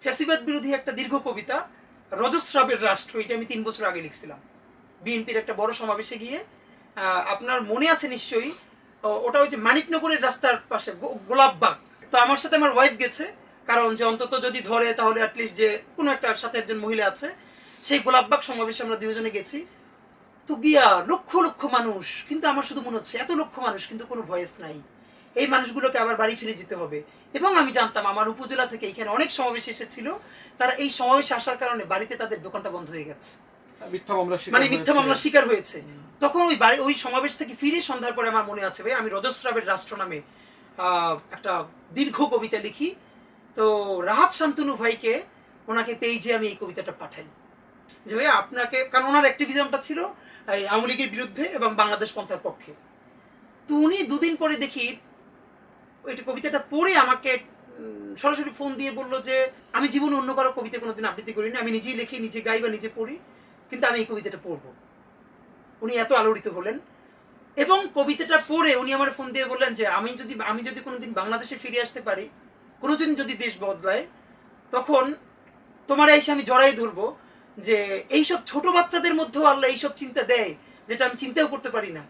ফ্যাসিবাদ বিরোধী একটা দীর্ঘ কবিতা, রজস্রাবের রাষ্ট্র। এটা আমি 3 বছর আগে লিখছিলাম বিএনপির একটা বড় সমাবেশে গিয়ে। আপনার মনে আছে নিশ্চয়ই, ওটা ওই যে মানিকনগরের রাস্তার পাশে গোলাপবাগ। তো আমার সাথে আমার ওয়াইফ গেছে, কারণ যে অন্তত যদি ধরে তাহলে অ্যাটলিস্ট যে কোনো একটা সাথে একজন মহিলা আছে। সেই গোলাপবাগ সমাবেশে আমরা দুজনে গেছি। তো গিয়া লক্ষ লক্ষ মানুষ, কিন্তু আমার শুধু মনে হচ্ছে এত লক্ষ মানুষ কিন্তু কোনো ভয়েস নাই। এই মানুষগুলোকে আবার বাড়ি ফিরে যেতে হবে। এবং আমি জানতাম আমার উপজেলা থেকে এখানে অনেক সমাবেশ এসেছিল, তারা এই সমাবেশে আসার কারণে বাড়িতে তাদের দোকানটা বন্ধ হয়ে গেছে, মানে মিথ্যা মামলার শিকার হয়েছে। তখন ওই বাড়ি ওই সমাবেশ থেকে ফিরে সন্ধ্যার পরে আমার মনে আছে ভাই, আমি রজস্রাবের রাষ্ট্র নামে একটা দীর্ঘ কবিতা লিখি। তো রাহাত শান্তনু ভাইকে, ওনাকে পেজে আমি এই কবিতাটা পাঠাই যে ভাই আপনাকে, কারণ ওনার অ্যাক্টিভিজমটা ছিল আওয়ামী লীগের বিরুদ্ধে এবং বাংলাদেশ পন্থার পক্ষে। তো উনি দুদিন পরে দেখি ওই কবিতাটা পড়ে আমাকে সরাসরি ফোন দিয়ে বললো যে আমি জীবনে অন্য কারো কবিতা কোনোদিন আবৃত্তি করিনি, আমি নিজেই লিখি, নিজে গাই বা নিজে পড়ি, কিন্তু আমি এই কবিতাটা পড়বো। উনি এত আলোড়িত হলেন এবং কবিতাটা পড়ে উনি আমার ফোন দিয়ে বললেন যে আমি যদি কোনোদিন বাংলাদেশে ফিরে আসতে পারি, কোনোদিন যদি দেশ বদলায়, তখন তোমার এসে আমি জড়াই ধরবো যে এইসব ছোট বাচ্চাদের মধ্যেও আল্লাহ এইসব চিন্তা দেয় যেটা আমি চিন্তাও করতে পারি না।